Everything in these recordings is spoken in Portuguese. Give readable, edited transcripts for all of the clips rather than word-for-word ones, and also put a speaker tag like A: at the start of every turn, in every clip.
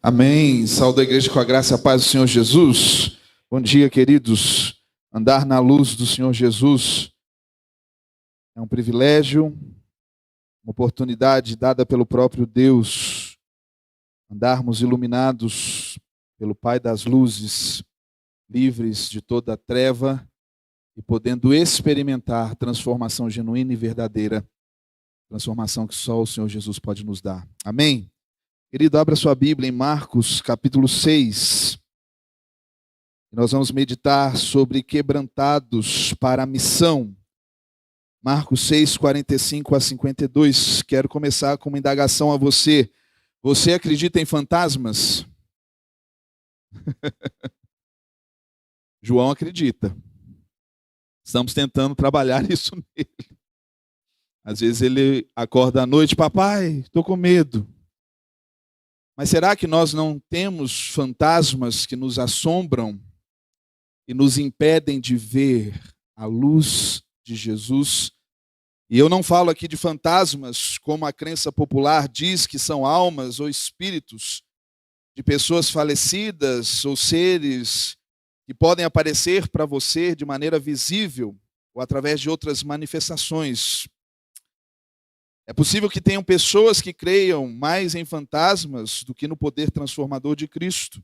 A: Amém. Saúdo a igreja com a graça e a paz do Senhor Jesus. Bom dia, queridos. Andar na luz do Senhor Jesus é um privilégio, uma oportunidade dada pelo próprio Deus. Andarmos iluminados pelo Pai das luzes, livres de toda a treva e podendo experimentar transformação genuína e verdadeira, transformação que só o Senhor Jesus pode nos dar. Amém? Querido, abra sua Bíblia em Marcos, capítulo 6. Nós vamos meditar sobre quebrantados para a missão. Marcos 6, 45 a 52. Quero começar com uma indagação a você. Você acredita em fantasmas? João acredita. Estamos tentando trabalhar isso nele. Às vezes ele acorda à noite, papai, estou com medo. Mas será que nós não temos fantasmas que nos assombram e nos impedem de ver a luz de Jesus? E eu não falo aqui de fantasmas, como a crença popular diz que são almas ou espíritos de pessoas falecidas ou seres que podem aparecer para você de maneira visível ou através de outras manifestações. É possível que tenham pessoas que creiam mais em fantasmas do que no poder transformador de Cristo.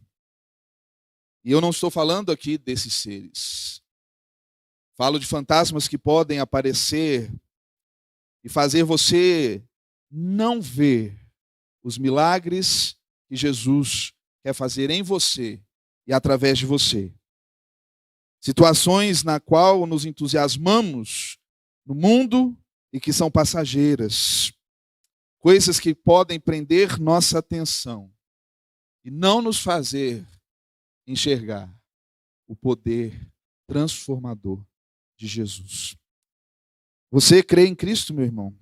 A: E eu não estou falando aqui desses seres. Falo de fantasmas que podem aparecer e fazer você não ver os milagres que Jesus quer fazer em você e através de você. Situações na qual nos entusiasmamos no mundo e que são passageiras, coisas que podem prender nossa atenção e não nos fazer enxergar o poder transformador de Jesus. Você crê em Cristo, meu irmão?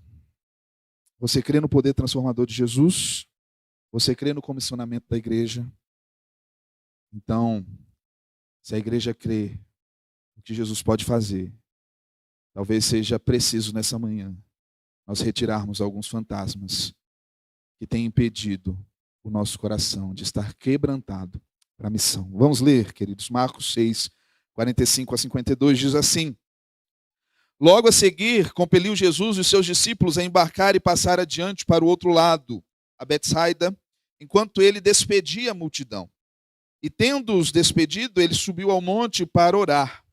A: Você crê no poder transformador de Jesus? Você crê no comissionamento da igreja? Então, se a igreja crê no que Jesus pode fazer, talvez seja preciso nessa manhã nós retirarmos alguns fantasmas que têm impedido o nosso coração de estar quebrantado para a missão. Vamos ler, queridos. Marcos 6, 45 a 52 diz assim: Logo a seguir, compeliu Jesus e os seus discípulos a embarcar e passar adiante para o outro lado, a Betsaida, enquanto ele despedia a multidão. E tendo-os despedido, ele subiu ao monte para orar.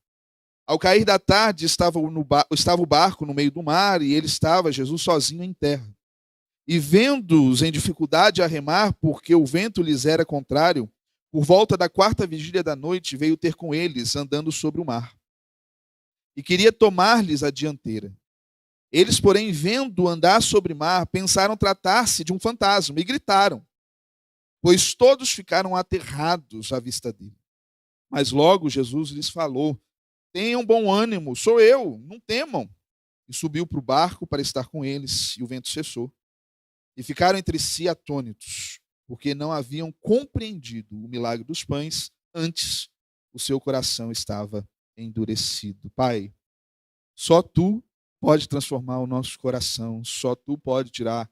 A: Ao cair da tarde, estava o barco no meio do mar, e ele estava, Jesus, sozinho em terra. E vendo-os em dificuldade a remar, porque o vento lhes era contrário, por volta da 4ª vigília da noite, veio ter com eles, andando sobre o mar. E queria tomar-lhes a dianteira. Eles, porém, vendo andar sobre o mar, pensaram tratar-se de um fantasma, e gritaram, pois todos ficaram aterrados à vista dele. Mas logo Jesus lhes falou: Tenham bom ânimo, sou eu, não temam. E subiu para o barco para estar com eles, e o vento cessou. E ficaram entre si atônitos, porque não haviam compreendido o milagre dos pães, antes o seu coração estava endurecido. Pai, só Tu pode transformar o nosso coração, só Tu pode tirar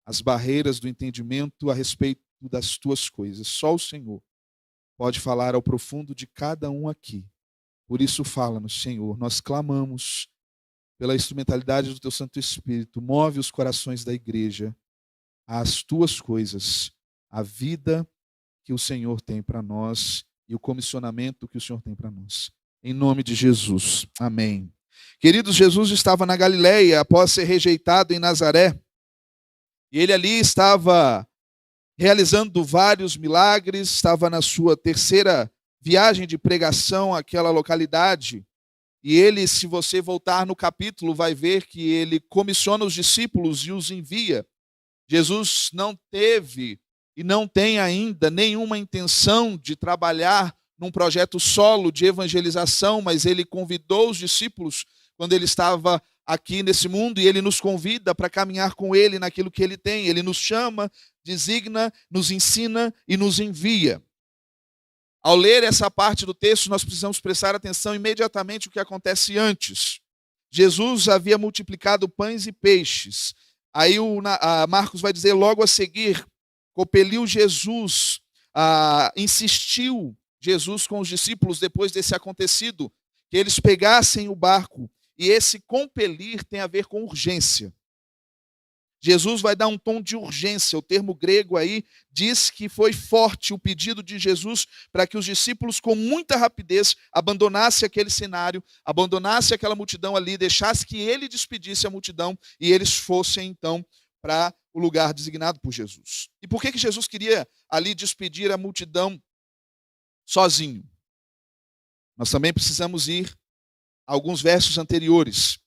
A: as barreiras do entendimento a respeito das Tuas coisas. Só o Senhor pode falar ao profundo de cada um aqui. Por isso fala-nos, Senhor, nós clamamos pela instrumentalidade do Teu Santo Espírito, move os corações da igreja às Tuas coisas, a vida que o Senhor tem para nós e o comissionamento que o Senhor tem para nós. Em nome de Jesus, amém. Queridos, Jesus estava na Galileia após ser rejeitado em Nazaré, e ele ali estava realizando vários milagres, estava na sua terceira viagem de pregação àquela localidade, e ele, se você voltar no capítulo, vai ver que ele comissiona os discípulos e os envia. Jesus não teve e não tem ainda nenhuma intenção de trabalhar num projeto solo de evangelização, mas ele convidou os discípulos quando ele estava aqui nesse mundo, e ele nos convida para caminhar com ele naquilo que ele tem. Ele nos chama, designa, nos ensina e nos envia. Ao ler essa parte do texto, nós precisamos prestar atenção imediatamente o que acontece antes. Jesus havia multiplicado pães e peixes. Aí Marcos vai dizer, logo a seguir, compeliu Jesus insistiu Jesus com os discípulos depois desse acontecido, que eles pegassem o barco. E esse compelir tem a ver com urgência. Jesus vai dar um tom de urgência. O termo grego aí diz que foi forte o pedido de Jesus para que os discípulos, com muita rapidez, abandonassem aquele cenário, abandonassem aquela multidão ali, deixassem que ele despedisse a multidão e eles fossem então para o lugar designado por Jesus. E por que Jesus queria ali despedir a multidão sozinho? Nós também precisamos ir a alguns versos anteriores.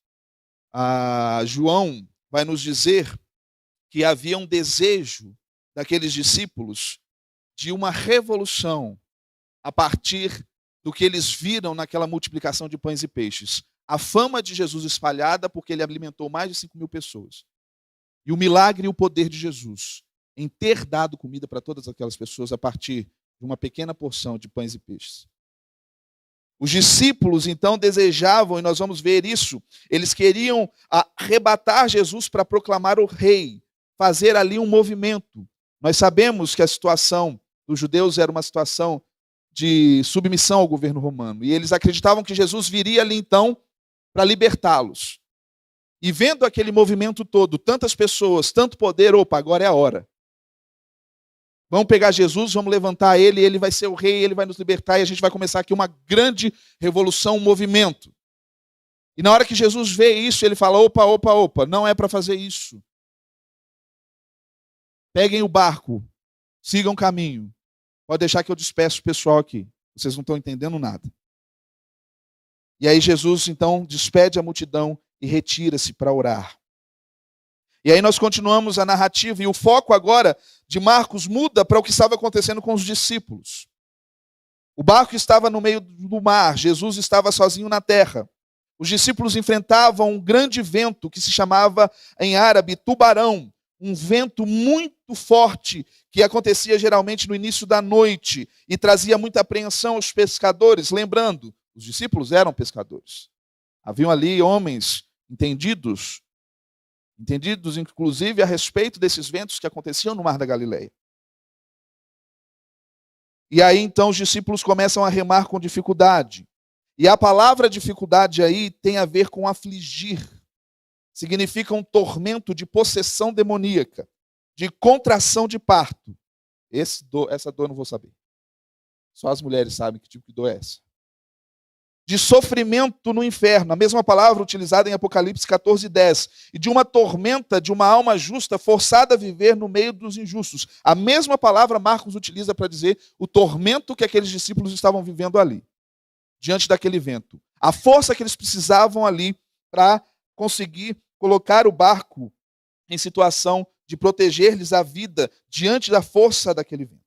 A: João vai nos dizer que havia um desejo daqueles discípulos de uma revolução a partir do que eles viram naquela multiplicação de pães e peixes. A fama de Jesus espalhada porque ele alimentou mais de 5.000 pessoas. E o milagre e o poder de Jesus em ter dado comida para todas aquelas pessoas a partir de uma pequena porção de pães e peixes. Os discípulos, então, desejavam, e nós vamos ver isso, eles queriam arrebatar Jesus para proclamar o rei, fazer ali um movimento. Nós sabemos que a situação dos judeus era uma situação de submissão ao governo romano, e eles acreditavam que Jesus viria ali, então, para libertá-los. E vendo aquele movimento todo, tantas pessoas, tanto poder, agora é a hora. Vamos pegar Jesus, vamos levantar ele, ele vai ser o rei, ele vai nos libertar, e a gente vai começar aqui uma grande revolução, um movimento. E na hora que Jesus vê isso, ele fala, opa, não é para fazer isso. Peguem o barco, sigam o caminho. Pode deixar que eu despeço o pessoal aqui. Vocês não estão entendendo nada. E aí Jesus, então, despede a multidão e retira-se para orar. E aí nós continuamos a narrativa, e o foco agora de Marcos muda para o que estava acontecendo com os discípulos. O barco estava no meio do mar, Jesus estava sozinho na terra. Os discípulos enfrentavam um grande vento que se chamava em árabe tubarão, um vento muito forte que acontecia geralmente no início da noite e trazia muita apreensão aos pescadores. Lembrando, os discípulos eram pescadores. Haviam ali homens entendidos inclusive a respeito desses ventos que aconteciam no Mar da Galileia. E aí então os discípulos começam a remar com dificuldade. E a palavra dificuldade aí tem a ver com afligir. Significa um tormento de possessão demoníaca, de contração de parto. Essa dor eu não vou saber. Só as mulheres sabem que tipo de dor é essa. De sofrimento no inferno, a mesma palavra utilizada em Apocalipse 14:10, e de uma tormenta de uma alma justa forçada a viver no meio dos injustos. A mesma palavra Marcos utiliza para dizer o tormento que aqueles discípulos estavam vivendo ali, diante daquele vento. A força que eles precisavam ali para conseguir colocar o barco em situação de proteger-lhes a vida diante da força daquele vento.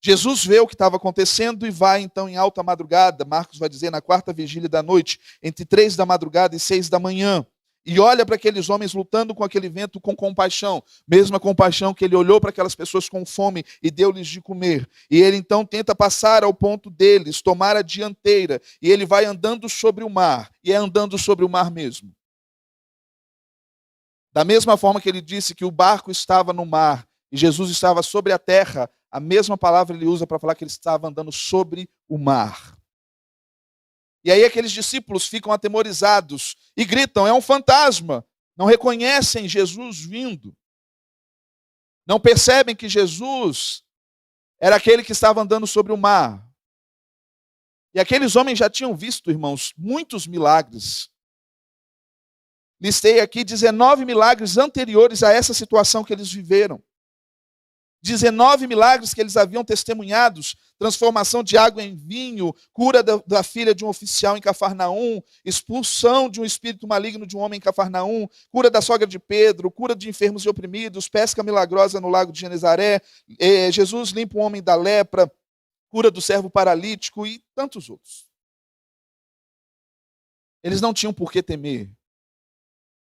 A: Jesus vê o que estava acontecendo e vai então em alta madrugada, Marcos vai dizer na 4ª vigília da noite, entre 3 da madrugada e 6 da manhã, e olha para aqueles homens lutando com aquele vento com compaixão, mesma compaixão que ele olhou para aquelas pessoas com fome e deu-lhes de comer. E ele então tenta passar ao ponto deles, tomar a dianteira, e ele vai andando sobre o mar, e é andando sobre o mar mesmo. Da mesma forma que ele disse que o barco estava no mar e Jesus estava sobre a terra, a mesma palavra ele usa para falar que ele estava andando sobre o mar. E aí aqueles discípulos ficam atemorizados e gritam, é um fantasma. Não reconhecem Jesus vindo. Não percebem que Jesus era aquele que estava andando sobre o mar. E aqueles homens já tinham visto, irmãos, muitos milagres. Listei aqui 19 milagres anteriores a essa situação que eles viveram. 19 milagres que eles haviam testemunhados, transformação de água em vinho, cura da filha de um oficial em Cafarnaum, expulsão de um espírito maligno de um homem em Cafarnaum, cura da sogra de Pedro, cura de enfermos e oprimidos, pesca milagrosa no lago de Genezaré, Jesus limpa um homem da lepra, cura do servo paralítico e tantos outros. Eles não tinham por que temer.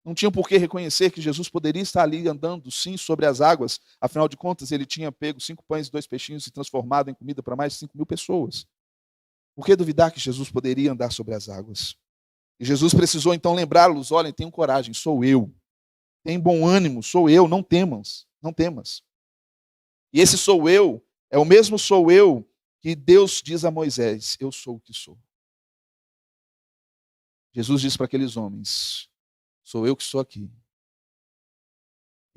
A: Não tinham por que reconhecer que Jesus poderia estar ali andando, sim, sobre as águas. Afinal de contas, ele tinha pego 5 pães e 2 peixinhos e transformado em comida para mais de 5.000 pessoas. Por que duvidar que Jesus poderia andar sobre as águas? E Jesus precisou então lembrá-los, olhem, tenham coragem, sou eu. Tenham bom ânimo, sou eu, não temas, não temas. E esse sou eu É o mesmo sou eu que Deus diz a Moisés, eu sou o que sou. Jesus diz para aqueles homens, sou eu que estou aqui.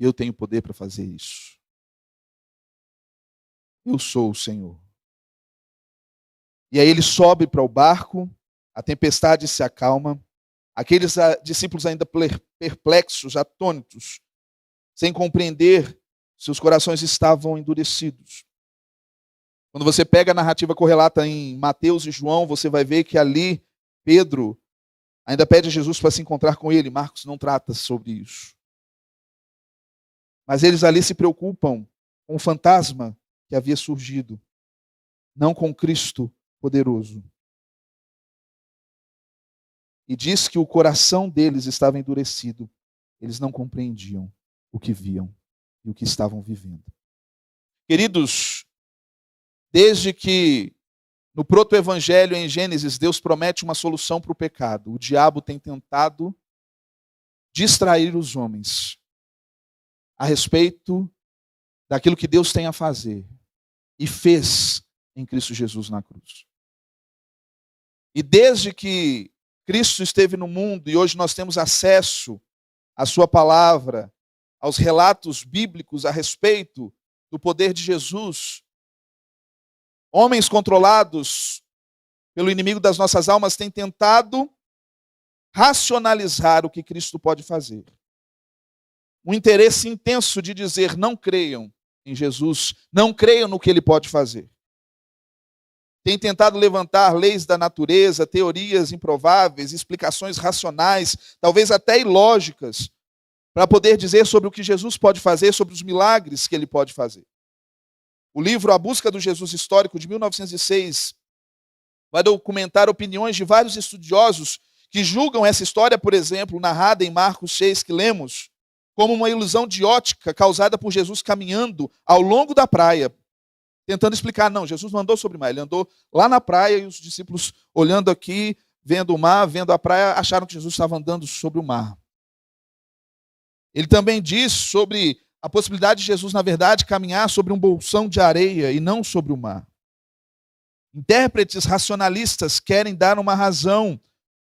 A: E eu tenho poder para fazer isso. Eu sou o Senhor. E aí ele sobe para o barco, a tempestade se acalma, aqueles discípulos ainda perplexos, atônitos, sem compreender, seus corações estavam endurecidos. Quando você pega a narrativa correlata em Mateus e João, você vai ver que ali Pedro ainda pede a Jesus para se encontrar com ele. Marcos não trata sobre isso. Mas eles ali se preocupam com o fantasma que havia surgido, não com Cristo poderoso. E diz que o coração deles estava endurecido. Eles não compreendiam o que viam e o que estavam vivendo. Queridos, desde que no proto-evangelho em Gênesis, Deus promete uma solução para o pecado, o diabo tem tentado distrair os homens a respeito daquilo que Deus tem a fazer e fez em Cristo Jesus na cruz. E desde que Cristo esteve no mundo e hoje nós temos acesso à sua palavra, aos relatos bíblicos a respeito do poder de Jesus, homens controlados pelo inimigo das nossas almas têm tentado racionalizar o que Cristo pode fazer. Um interesse intenso de dizer, não creiam em Jesus, não creiam no que ele pode fazer. Tem tentado levantar leis da natureza, teorias improváveis, explicações racionais, talvez até ilógicas, para poder dizer sobre o que Jesus pode fazer, sobre os milagres que ele pode fazer. O livro A Busca do Jesus Histórico, de 1906, vai documentar opiniões de vários estudiosos que julgam essa história, por exemplo, narrada em Marcos 6, que lemos, como uma ilusão de ótica causada por Jesus caminhando ao longo da praia, tentando explicar, não, Jesus não andou sobre o mar, ele andou lá na praia e os discípulos olhando aqui, vendo o mar, vendo a praia, acharam que Jesus estava andando sobre o mar. Ele também diz sobre a possibilidade de Jesus, na verdade, caminhar sobre um bolsão de areia e não sobre o mar. Intérpretes racionalistas querem dar uma razão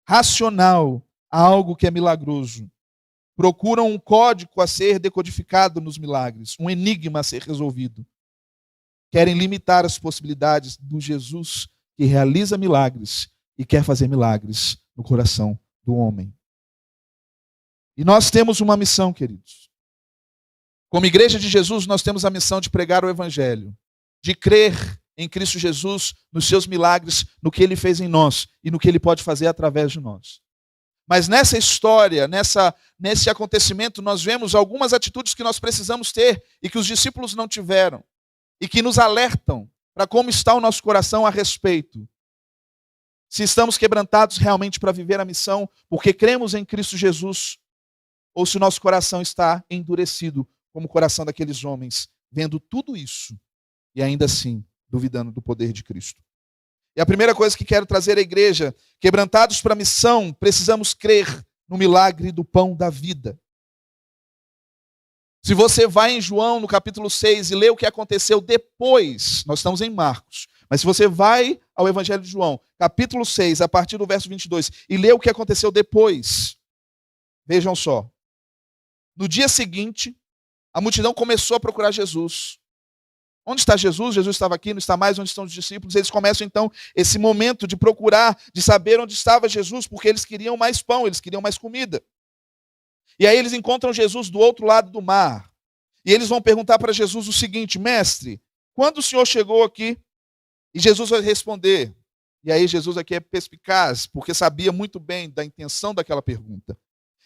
A: racional a algo que é milagroso. Procuram um código a ser decodificado nos milagres, um enigma a ser resolvido. Querem limitar as possibilidades do Jesus que realiza milagres e quer fazer milagres no coração do homem. E nós temos uma missão, queridos. Como igreja de Jesus, nós temos a missão de pregar o evangelho, de crer em Cristo Jesus, nos seus milagres, no que ele fez em nós e no que ele pode fazer através de nós. Mas nessa história, nesse acontecimento, nós vemos algumas atitudes que nós precisamos ter e que os discípulos não tiveram e que nos alertam para como está o nosso coração a respeito. Se estamos quebrantados realmente para viver a missão, porque cremos em Cristo Jesus, ou se o nosso coração está endurecido, como o coração daqueles homens, vendo tudo isso e ainda assim duvidando do poder de Cristo. E a primeira coisa que quero trazer à igreja, quebrantados para a missão, precisamos crer no milagre do pão da vida. Se você vai em João, no capítulo 6, e lê o que aconteceu depois, nós estamos em Marcos, mas se você vai ao Evangelho de João, capítulo 6, a partir do verso 22, e lê o que aconteceu depois, vejam só. No dia seguinte, a multidão começou a procurar Jesus. Onde está Jesus? Jesus estava aqui, não está mais. Onde estão os discípulos? Eles começam então esse momento de procurar, de saber onde estava Jesus, porque eles queriam mais pão, eles queriam mais comida. E aí eles encontram Jesus do outro lado do mar. E eles vão perguntar para Jesus o seguinte: mestre, quando o senhor chegou aqui? E Jesus vai responder. E aí Jesus aqui é perspicaz, porque sabia muito bem da intenção daquela pergunta.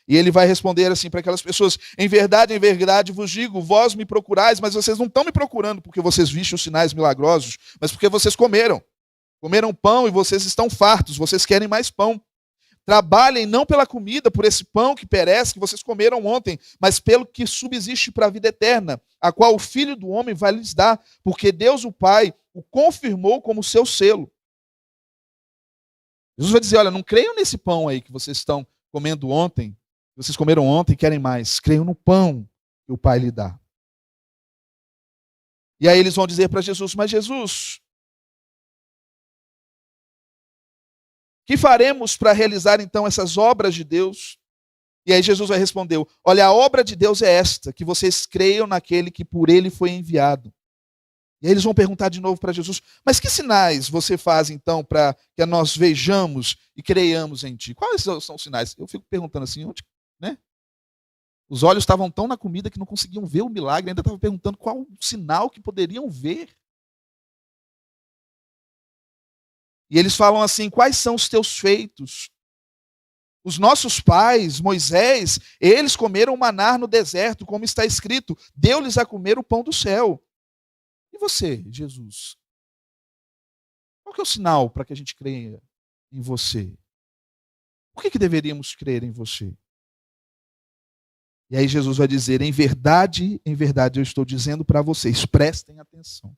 A: E ele vai responder assim para aquelas pessoas: em verdade vos digo, vós me procurais, mas vocês não estão me procurando porque vocês viram os sinais milagrosos, mas porque vocês comeram pão e vocês estão fartos, vocês querem mais pão. Trabalhem não pela comida, por esse pão que perece, que vocês comeram ontem, mas pelo que subsiste para a vida eterna, a qual o Filho do Homem vai lhes dar, porque Deus o Pai o confirmou como seu selo. Jesus vai dizer: olha, não creiam nesse pão aí que vocês estão comendo ontem, vocês comeram ontem e querem mais. Creiam no pão que o Pai lhe dá. E aí eles vão dizer para Jesus, mas Jesus, que faremos para realizar então essas obras de Deus? E aí Jesus vai responder, olha, a obra de Deus é esta, que vocês creiam naquele que por ele foi enviado. E aí eles vão perguntar de novo para Jesus, mas que sinais você faz então para que nós vejamos e creiamos em ti? Quais são os sinais? Eu fico perguntando assim, onde, né? Os olhos estavam tão na comida que não conseguiam ver o milagre, ainda estavam perguntando qual o sinal que poderiam ver. E eles falam assim, quais são os teus feitos? Os nossos pais, Moisés, eles comeram maná no deserto, como está escrito, deu-lhes a comer o pão do céu. E você, Jesus? Qual que é o sinal para que a gente creia em você? Por que deveríamos crer em você? E aí Jesus vai dizer, em verdade eu estou dizendo para vocês, prestem atenção.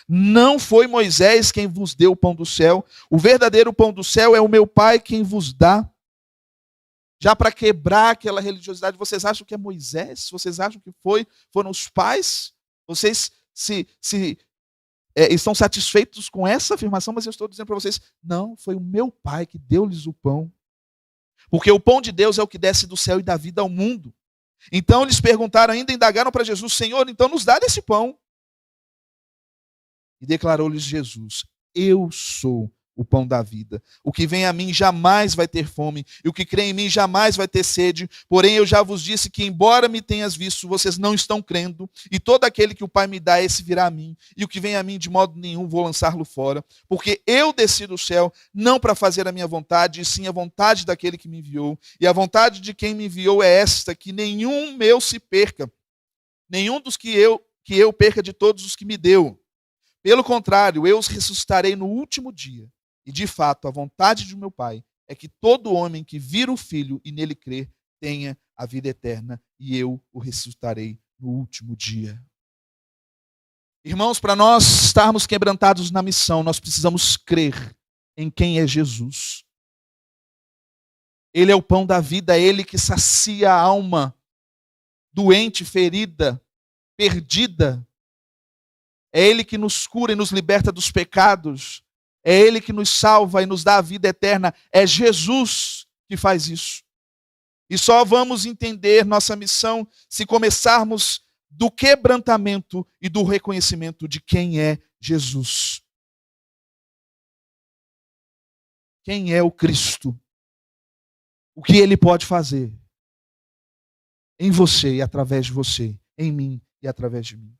A: Não foi Moisés quem vos deu o pão do céu, o verdadeiro pão do céu é o meu Pai quem vos dá. Já para quebrar aquela religiosidade, vocês acham que é Moisés? Vocês acham que foram os pais? Vocês estão satisfeitos com essa afirmação, mas eu estou dizendo para vocês, não, foi o meu Pai que deu-lhes o pão. Porque o pão de Deus é o que desce do céu e dá vida ao mundo. Então eles perguntaram, ainda indagaram para Jesus, Senhor, então nos dá desse pão. E declarou-lhes Jesus, eu sou o pão da vida. O que vem a mim jamais vai ter fome, e o que crê em mim jamais vai ter sede. Porém, eu já vos disse que, embora me tenhas visto, vocês não estão crendo, e todo aquele que o Pai me dá, esse virá a mim, e o que vem a mim, de modo nenhum, vou lançá-lo fora. Porque eu desci do céu, não para fazer a minha vontade, e sim a vontade daquele que me enviou. E a vontade de quem me enviou é esta, que nenhum meu se perca, nenhum dos que eu perca de todos os que me deu. Pelo contrário, eu os ressuscitarei no último dia. E, de fato, a vontade de meu Pai é que todo homem que vira o Filho e nele crer tenha a vida eterna, e eu o ressuscitarei no último dia. Irmãos, para nós estarmos quebrantados na missão, nós precisamos crer em quem é Jesus. Ele é o pão da vida, é ele que sacia a alma doente, ferida, perdida. É ele que nos cura e nos liberta dos pecados. É ele que nos salva e nos dá a vida eterna. É Jesus que faz isso. E só vamos entender nossa missão se começarmos do quebrantamento e do reconhecimento de quem é Jesus. Quem é o Cristo? O que ele pode fazer em você e através de você, em mim e através de mim.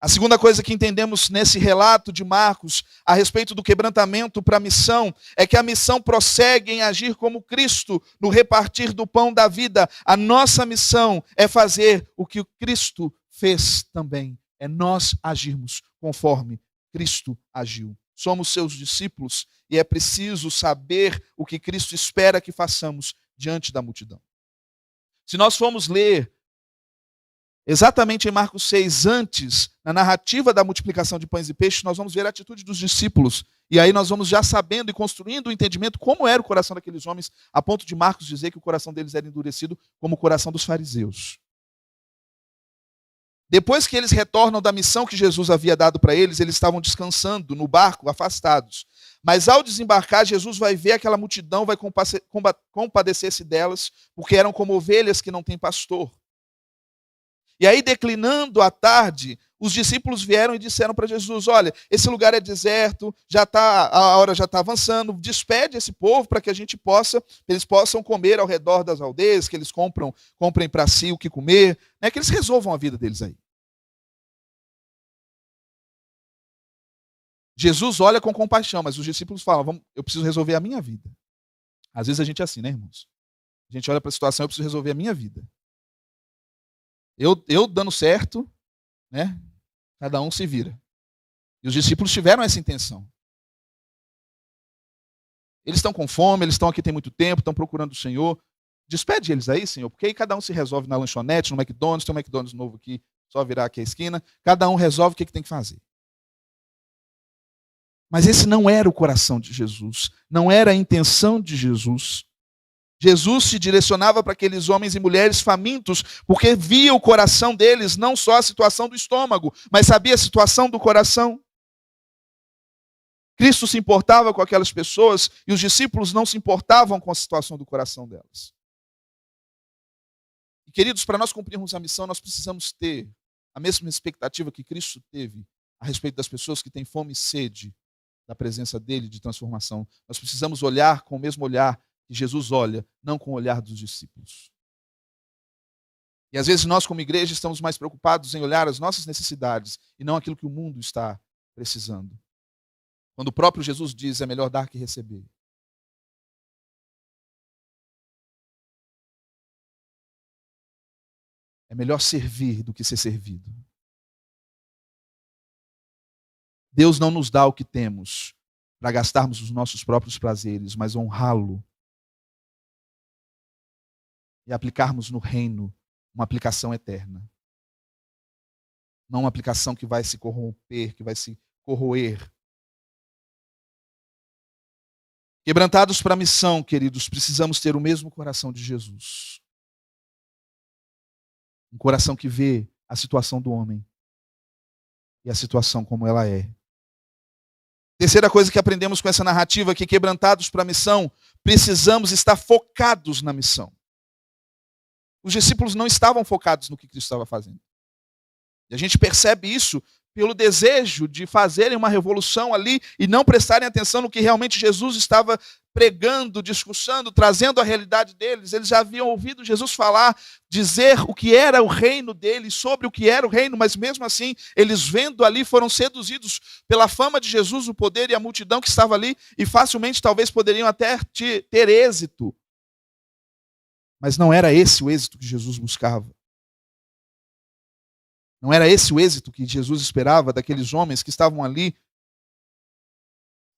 A: A segunda coisa que entendemos nesse relato de Marcos a respeito do quebrantamento para a missão é que a missão prossegue em agir como Cristo no repartir do pão da vida. A nossa missão é fazer o que o Cristo fez também. É nós agirmos conforme Cristo agiu. Somos seus discípulos e é preciso saber o que Cristo espera que façamos diante da multidão. Se nós formos ler exatamente em Marcos 6, antes, na narrativa da multiplicação de pães e peixes, nós vamos ver a atitude dos discípulos. E aí nós vamos já sabendo e construindo o entendimento como era o coração daqueles homens, a ponto de Marcos dizer que o coração deles era endurecido como o coração dos fariseus. Depois que eles retornam da missão que Jesus havia dado para eles, eles estavam descansando no barco, afastados. Mas ao desembarcar, Jesus vai ver aquela multidão, vai compadecer-se delas, porque eram como ovelhas que não têm pastor. E aí, declinando à tarde, os discípulos vieram e disseram para Jesus, olha, esse lugar é deserto, a hora já está avançando, despede esse povo para que eles possam comer ao redor das aldeias, que eles comprem para si o que comer, né, que eles resolvam a vida deles aí. Jesus olha com compaixão, mas os discípulos falam, eu preciso resolver a minha vida. Às vezes a gente é assim, né, irmãos? A gente olha para a situação, eu preciso resolver a minha vida. Eu dando certo, né? Cada um se vira. E os discípulos tiveram essa intenção. Eles estão com fome, eles estão aqui tem muito tempo, estão procurando o Senhor. Despede eles aí, Senhor, porque aí cada um se resolve na lanchonete, no McDonald's, tem um McDonald's novo aqui, só virar aqui a esquina. Cada um resolve o que tem que fazer. Mas esse não era o coração de Jesus, não era a intenção de Jesus. Jesus se direcionava para aqueles homens e mulheres famintos, porque via o coração deles, não só a situação do estômago, mas sabia a situação do coração. Cristo se importava com aquelas pessoas e os discípulos não se importavam com a situação do coração delas. E, queridos, para nós cumprirmos a missão, nós precisamos ter a mesma expectativa que Cristo teve a respeito das pessoas que têm fome e sede da presença dele, de transformação. Nós precisamos olhar com o mesmo olhar que Jesus olha, não com o olhar dos discípulos. E às vezes nós, como igreja, estamos mais preocupados em olhar as nossas necessidades e não aquilo que o mundo está precisando. Quando o próprio Jesus diz, é melhor dar que receber. É melhor servir do que ser servido. Deus não nos dá o que temos para gastarmos os nossos próprios prazeres, mas honrá-lo e aplicarmos no reino uma aplicação eterna. Não uma aplicação que vai se corromper, que vai se corroer. Quebrantados para a missão, queridos, precisamos ter o mesmo coração de Jesus. Um coração que vê a situação do homem e a situação como ela é. Terceira coisa que aprendemos com essa narrativa, que quebrantados para a missão, precisamos estar focados na missão. Os discípulos não estavam focados no que Cristo estava fazendo. E a gente percebe isso pelo desejo de fazerem uma revolução ali e não prestarem atenção no que realmente Jesus estava pregando, discursando, trazendo a realidade deles. Eles já haviam ouvido Jesus falar, dizer o que era o reino deles, sobre o que era o reino, mas mesmo assim, eles vendo ali, foram seduzidos pela fama de Jesus, o poder e a multidão que estava ali, e facilmente talvez poderiam até ter êxito. Mas não era esse o êxito que Jesus buscava. Não era esse o êxito que Jesus esperava daqueles homens que estavam ali.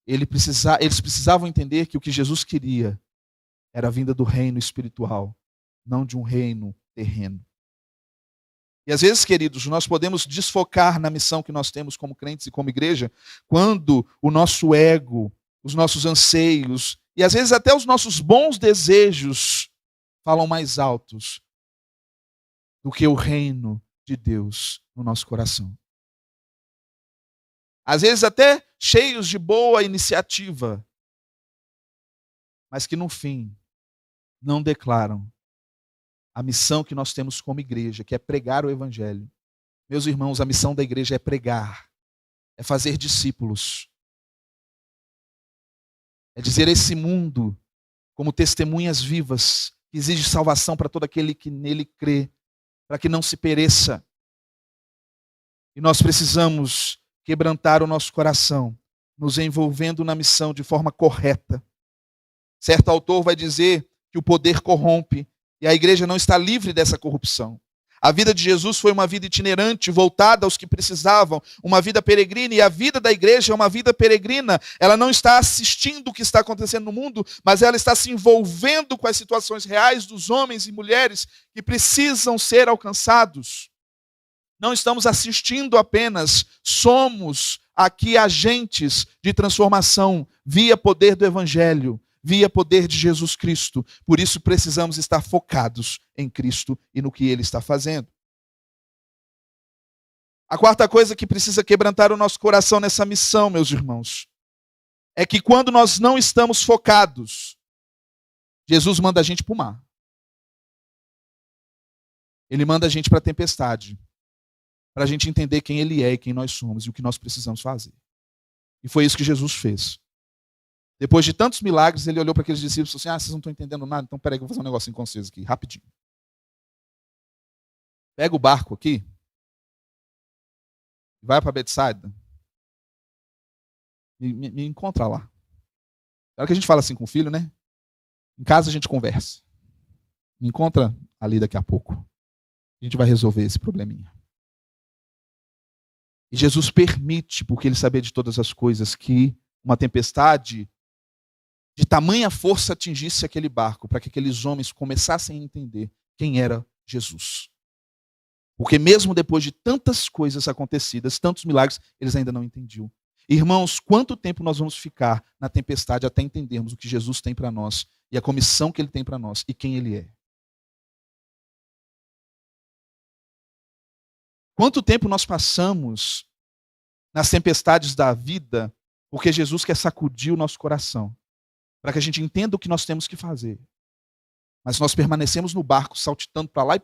A: Eles precisavam entender que o que Jesus queria era a vinda do reino espiritual, não de um reino terreno. E às vezes, queridos, nós podemos desfocar na missão que nós temos como crentes e como igreja, quando o nosso ego, os nossos anseios, e às vezes até os nossos bons desejos falam mais altos do que o reino de Deus no nosso coração. Às vezes até cheios de boa iniciativa, mas que no fim não declaram a missão que nós temos como igreja, que é pregar o evangelho. Meus irmãos, a missão da igreja é pregar, é fazer discípulos, é dizer a esse mundo como testemunhas vivas, que exige salvação para todo aquele que nele crê, para que não se pereça. E nós precisamos quebrantar o nosso coração, nos envolvendo na missão de forma correta. Certo autor vai dizer que o poder corrompe, e a igreja não está livre dessa corrupção. A vida de Jesus foi uma vida itinerante, voltada aos que precisavam, uma vida peregrina, e a vida da igreja é uma vida peregrina. Ela não está assistindo o que está acontecendo no mundo, mas ela está se envolvendo com as situações reais dos homens e mulheres que precisam ser alcançados. Não estamos assistindo apenas, somos aqui agentes de transformação via poder do Evangelho, via poder de Jesus Cristo. Por isso precisamos estar focados em Cristo e no que Ele está fazendo. A quarta coisa que precisa quebrantar o nosso coração nessa missão, meus irmãos, é que quando nós não estamos focados, Jesus manda a gente para o mar. Ele manda a gente para a tempestade, para a gente entender quem Ele é e quem nós somos e o que nós precisamos fazer. E foi isso que Jesus fez. Depois de tantos milagres, ele olhou para aqueles discípulos e falou assim, vocês não estão entendendo nada, então peraí que eu vou fazer um negocinho com vocês aqui, rapidinho. Pega o barco aqui, vai para Betsaida, me encontra lá. É hora que a gente fala assim com o filho, né? Em casa a gente conversa. Me encontra ali daqui a pouco. A gente vai resolver esse probleminha. E Jesus permite, porque Ele sabia de todas as coisas, que uma tempestade de tamanha força atingisse aquele barco, para que aqueles homens começassem a entender quem era Jesus. Porque mesmo depois de tantas coisas acontecidas, tantos milagres, eles ainda não entendiam. Irmãos, quanto tempo nós vamos ficar na tempestade até entendermos o que Jesus tem para nós e a comissão que ele tem para nós e quem ele é? Quanto tempo nós passamos nas tempestades da vida porque Jesus quer sacudir o nosso coração, para que a gente entenda o que nós temos que fazer. Mas nós permanecemos no barco, saltitando para lá e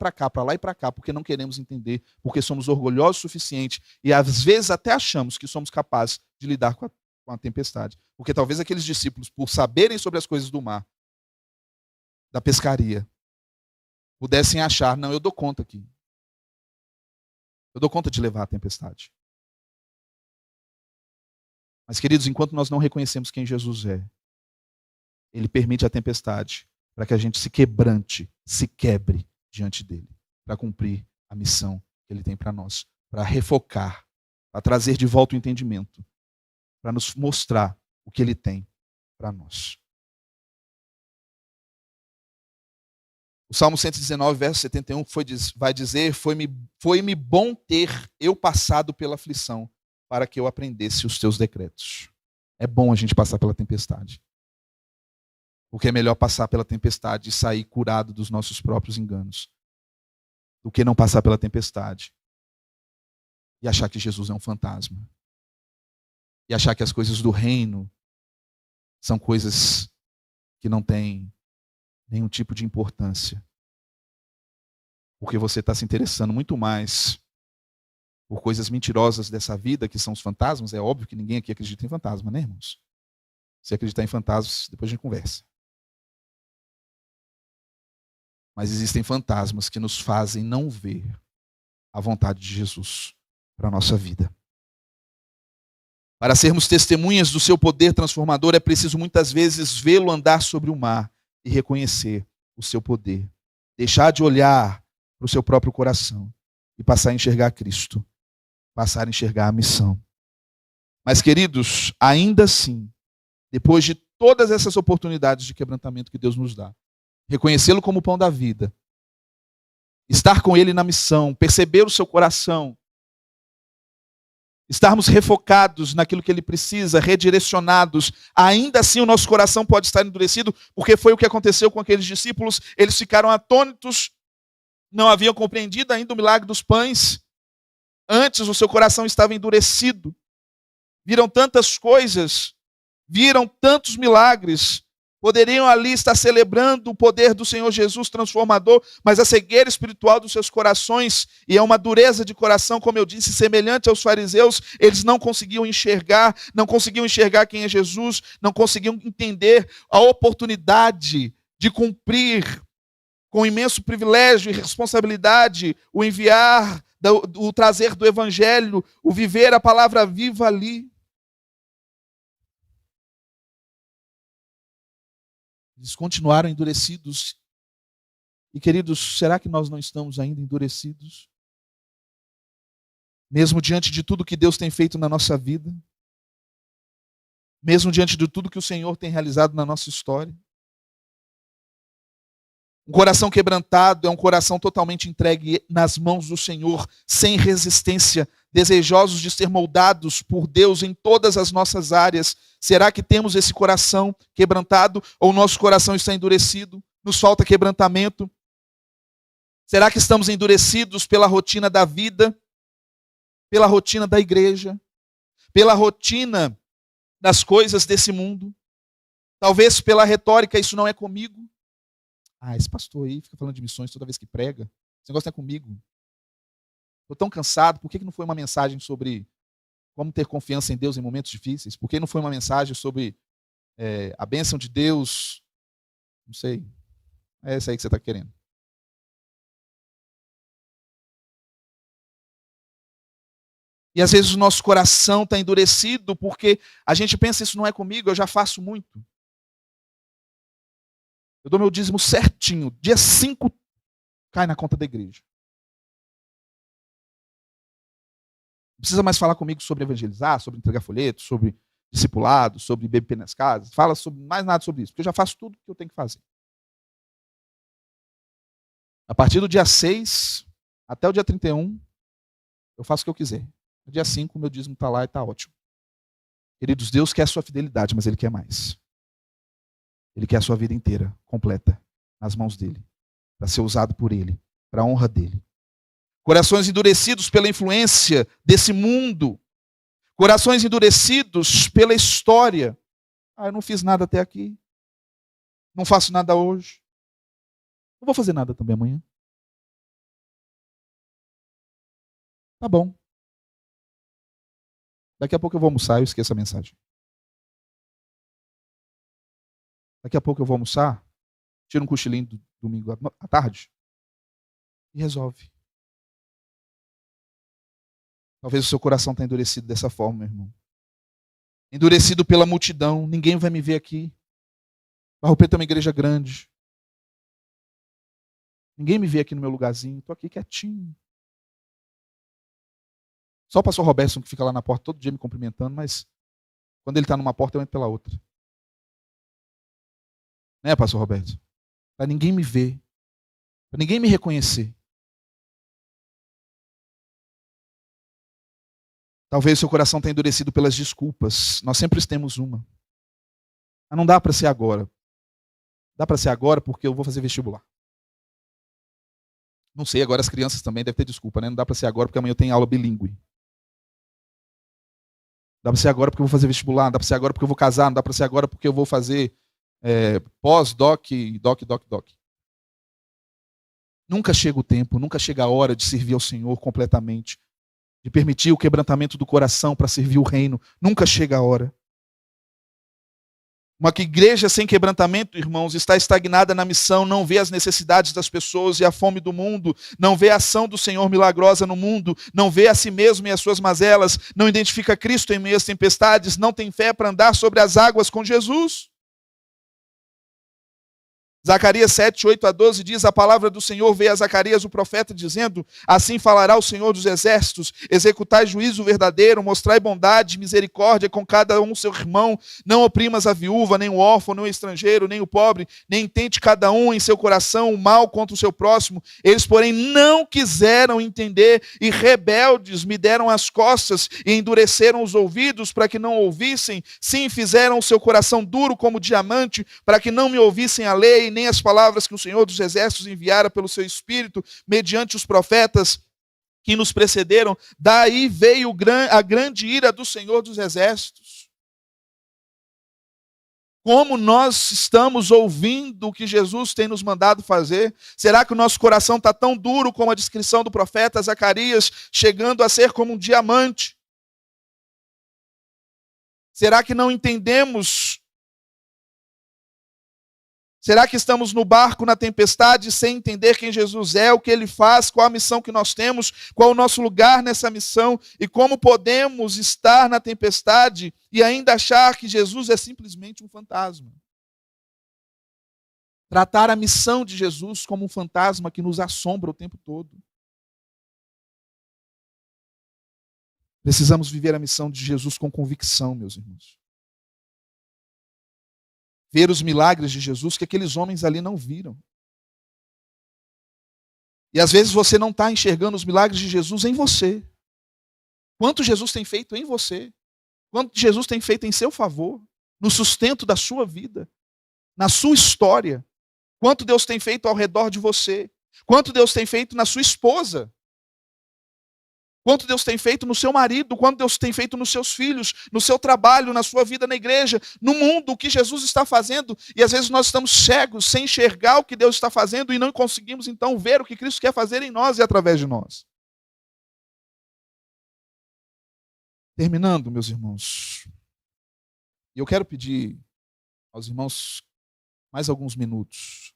A: para cá, porque não queremos entender, porque somos orgulhosos o suficiente e às vezes até achamos que somos capazes de lidar com a tempestade. Porque talvez aqueles discípulos, por saberem sobre as coisas do mar, da pescaria, pudessem achar, não, eu dou conta aqui. Eu dou conta de levar a tempestade. Mas, queridos, enquanto nós não reconhecemos quem Jesus é, ele permite a tempestade para que a gente se quebrante, se quebre diante dele, para cumprir a missão que ele tem para nós, para refocar, para trazer de volta o entendimento, para nos mostrar o que ele tem para nós. O Salmo 119, verso 71, vai dizer, foi-me bom ter eu passado pela aflição, para que eu aprendesse os teus decretos. É bom a gente passar pela tempestade. Porque é melhor passar pela tempestade e sair curado dos nossos próprios enganos, do que não passar pela tempestade e achar que Jesus é um fantasma. E achar que as coisas do reino são coisas que não têm nenhum tipo de importância. Porque você está se interessando muito mais por coisas mentirosas dessa vida, que são os fantasmas. É óbvio que ninguém aqui acredita em fantasma, né, irmãos? Se acreditar em fantasmas, depois a gente conversa. Mas existem fantasmas que nos fazem não ver a vontade de Jesus para a nossa vida. Para sermos testemunhas do seu poder transformador, é preciso muitas vezes vê-lo andar sobre o mar e reconhecer o seu poder. Deixar de olhar para o seu próprio coração e passar a enxergar Cristo. Passar a enxergar a missão. Mas, queridos, ainda assim, depois de todas essas oportunidades de quebrantamento que Deus nos dá, reconhecê-lo como o pão da vida, estar com ele na missão, perceber o seu coração, estarmos refocados naquilo que ele precisa, redirecionados, ainda assim o nosso coração pode estar endurecido, porque foi o que aconteceu com aqueles discípulos. Eles ficaram atônitos, não haviam compreendido ainda o milagre dos pães. Antes o seu coração estava endurecido. Viram tantas coisas, viram tantos milagres, poderiam ali estar celebrando o poder do Senhor Jesus transformador, mas a cegueira espiritual dos seus corações, e é uma dureza de coração, como eu disse, semelhante aos fariseus, eles não conseguiam enxergar quem é Jesus, não conseguiam entender a oportunidade de cumprir com imenso privilégio e responsabilidade o enviar, o trazer do evangelho, o viver a palavra viva ali. Eles continuaram endurecidos. E, queridos, será que nós não estamos ainda endurecidos? Mesmo diante de tudo que Deus tem feito na nossa vida? Mesmo diante de tudo que o Senhor tem realizado na nossa história? Um coração quebrantado é um coração totalmente entregue nas mãos do Senhor, sem resistência, desejosos de ser moldados por Deus em todas as nossas áreas. Será que temos esse coração quebrantado ou nosso coração está endurecido? Nos falta quebrantamento? Será que estamos endurecidos pela rotina da vida, pela rotina da igreja, pela rotina das coisas desse mundo? Talvez pela retórica, isso não é comigo. Esse pastor aí fica falando de missões toda vez que prega. Esse negócio não é comigo. Estou tão cansado. Por que não foi uma mensagem sobre como ter confiança em Deus em momentos difíceis? Por que não foi uma mensagem sobre a bênção de Deus? Não sei. É essa aí que você está querendo. E às vezes o nosso coração está endurecido porque a gente pensa, isso não é comigo, eu já faço muito. Eu dou meu dízimo certinho. Dia 5 cai na conta da igreja. Não precisa mais falar comigo sobre evangelizar, sobre entregar folhetos, sobre discipulado, sobre beber nas casas. Fala sobre mais nada sobre isso, porque eu já faço tudo o que eu tenho que fazer. A partir do dia 6 até o dia 31, eu faço o que eu quiser. No dia 5, meu dízimo está lá e está ótimo. Queridos, Deus quer a sua fidelidade, mas Ele quer mais. Ele quer a sua vida inteira, completa, nas mãos dEle, para ser usado por Ele, para a honra dEle. Corações endurecidos pela influência desse mundo. Corações endurecidos pela história. Eu não fiz nada até aqui. Não faço nada hoje. Não vou fazer nada também amanhã. Tá bom. Daqui a pouco eu vou almoçar, eu esqueço a mensagem. Daqui a pouco eu vou almoçar, tiro um cochilinho do domingo à tarde e resolve. Talvez o seu coração tenha endurecido dessa forma, meu irmão. Endurecido pela multidão, ninguém vai me ver aqui. Barro Preto é uma igreja grande. Ninguém me vê aqui no meu lugarzinho, estou aqui quietinho. Só o pastor Robertson que fica lá na porta todo dia me cumprimentando, mas quando ele está numa porta, eu entro pela outra. Né, pastor Roberto? Para ninguém me ver, para ninguém me reconhecer. Talvez seu coração tenha endurecido pelas desculpas. Nós sempre temos uma. Mas não dá para ser agora. Dá para ser agora porque eu vou fazer vestibular. Não sei, agora as crianças também devem ter desculpa, né? Não dá para ser agora porque amanhã eu tenho aula bilíngue. Dá para ser agora porque eu vou fazer vestibular, não dá para ser agora porque eu vou casar, não dá para ser agora porque eu vou fazer pós-doc, doc. Nunca chega o tempo, nunca chega a hora de servir ao Senhor completamente, de permitir o quebrantamento do coração para servir o reino. Nunca chega a hora. Uma igreja sem quebrantamento, irmãos, está estagnada na missão, não vê as necessidades das pessoas e a fome do mundo, não vê a ação do Senhor milagrosa no mundo, não vê a si mesmo e as suas mazelas, não identifica Cristo em meio às tempestades, não tem fé para andar sobre as águas com Jesus. Zacarias 7, 8-12 diz, a palavra do Senhor veio a Zacarias o profeta dizendo, assim falará o Senhor dos exércitos, executai juízo verdadeiro, mostrai bondade e misericórdia com cada um seu irmão, não oprimas a viúva, nem o órfão, nem o estrangeiro, nem o pobre, nem intente cada um em seu coração o mal contra o seu próximo. Eles, porém, não quiseram entender e rebeldes me deram as costas e endureceram os ouvidos para que não ouvissem. Sim, fizeram o seu coração duro como diamante para que não me ouvissem a lei, nem as palavras que o Senhor dos Exércitos enviara pelo seu Espírito, mediante os profetas que nos precederam. Daí veio a grande ira do Senhor dos Exércitos. Como nós estamos ouvindo o que Jesus tem nos mandado fazer? Será que o nosso coração está tão duro como a descrição do profeta Zacarias, chegando a ser como um diamante? Será que não entendemos? Será que estamos no barco na tempestade sem entender quem Jesus é, o que Ele faz, qual a missão que nós temos, qual o nosso lugar nessa missão e como podemos estar na tempestade e ainda achar que Jesus é simplesmente um fantasma? Tratar a missão de Jesus como um fantasma que nos assombra o tempo todo. Precisamos viver a missão de Jesus com convicção, meus irmãos. Ver os milagres de Jesus que aqueles homens ali não viram. E às vezes você não está enxergando os milagres de Jesus em você. Quanto Jesus tem feito em você? Quanto Jesus tem feito em seu favor? No sustento da sua vida? Na sua história? Quanto Deus tem feito ao redor de você? Quanto Deus tem feito na sua esposa? Quanto Deus tem feito no seu marido, quanto Deus tem feito nos seus filhos, no seu trabalho, na sua vida na igreja, no mundo, o que Jesus está fazendo. E às vezes nós estamos cegos, sem enxergar o que Deus está fazendo e não conseguimos então ver o que Cristo quer fazer em nós e através de nós. Terminando, meus irmãos, e eu quero pedir aos irmãos mais alguns minutos.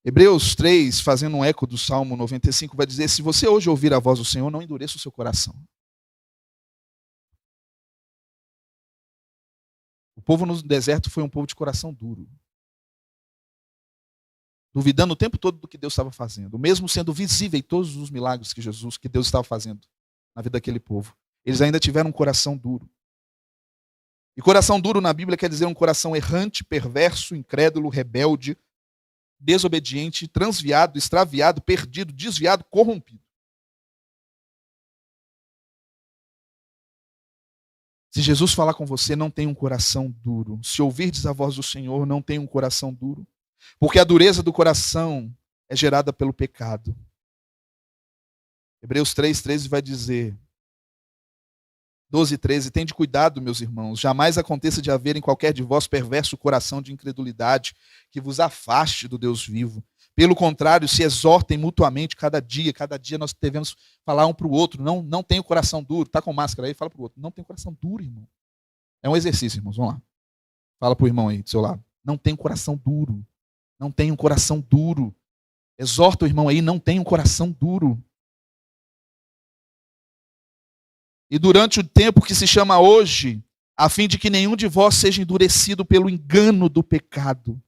A: Hebreus 3, fazendo um eco do Salmo 95, vai dizer, se você hoje ouvir a voz do Senhor, não endureça o seu coração. O povo no deserto foi um povo de coração duro. Duvidando o tempo todo do que Deus estava fazendo. Mesmo sendo visível todos os milagres que Deus estava fazendo na vida daquele povo. Eles ainda tiveram um coração duro. E coração duro na Bíblia quer dizer um coração errante, perverso, incrédulo, rebelde, desobediente, transviado, extraviado, perdido, desviado, corrompido. Se Jesus falar com você, não tenha um coração duro. Se ouvirdes a voz do Senhor, não tenha um coração duro. Porque a dureza do coração é gerada pelo pecado. Hebreus 3:13 vai dizer, 12:13, tende cuidado, meus irmãos, jamais aconteça de haver em qualquer de vós perverso coração de incredulidade que vos afaste do Deus vivo. Pelo contrário, se exortem mutuamente cada dia nós devemos falar um para o outro, não tenha o coração duro, tá com máscara aí, fala para o outro, não tem coração duro, irmão. É um exercício, irmãos, vamos lá. Fala para o irmão aí do seu lado, não tem um coração duro, não tem um coração duro. Exorta o irmão aí, não tem um coração duro. E durante o tempo que se chama hoje, a fim de que nenhum de vós seja endurecido pelo engano do pecado.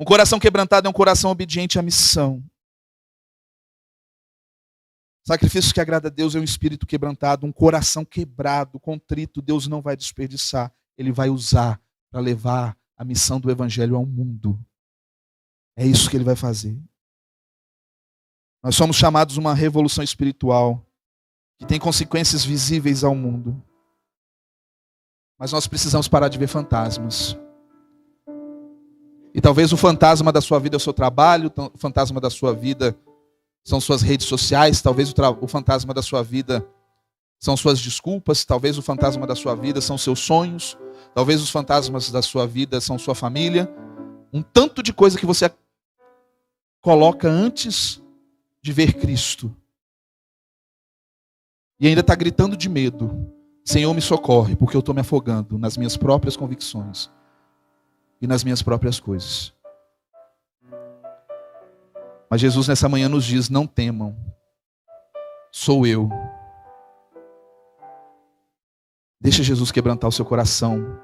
A: Um coração quebrantado é um coração obediente à missão. Sacrifício que agrada a Deus é um espírito quebrantado, um coração quebrado, contrito, Deus não vai desperdiçar. Ele vai usar para levar a missão do evangelho ao mundo. É isso que ele vai fazer. Nós somos chamados a uma revolução espiritual que tem consequências visíveis ao mundo. Mas nós precisamos parar de ver fantasmas. E talvez o fantasma da sua vida é o seu trabalho, o fantasma da sua vida são suas redes sociais, talvez o fantasma da sua vida são suas desculpas, talvez o fantasma da sua vida são seus sonhos, talvez os fantasmas da sua vida são sua família. Um tanto de coisa que você coloca antes de ver Cristo. E ainda está gritando de medo. Senhor, me socorre, porque eu estou me afogando nas minhas próprias convicções e nas minhas próprias coisas. Mas Jesus nessa manhã nos diz, não temam, sou eu. Deixa Jesus quebrantar o seu coração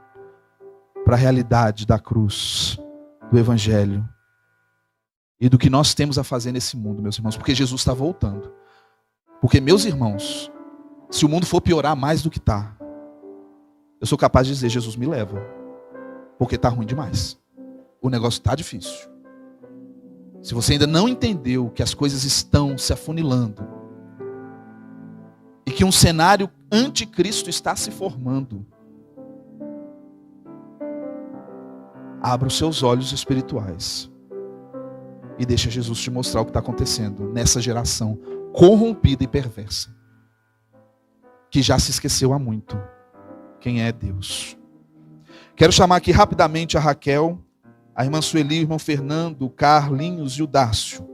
A: para a realidade da cruz, do evangelho e do que nós temos a fazer nesse mundo, meus irmãos, porque Jesus está voltando. Porque, meus irmãos, se o mundo for piorar mais do que está, eu sou capaz de dizer, Jesus me leva. Porque está ruim demais. O negócio está difícil. Se você ainda não entendeu que as coisas estão se afunilando e que um cenário anticristo está se formando, abra os seus olhos espirituais e deixa Jesus te mostrar o que está acontecendo nessa geração corrompida e perversa, que já se esqueceu há muito quem é Deus. Quero chamar aqui rapidamente a Raquel, a irmã Sueli, o irmão Fernando, o Carlinhos e o Dácio.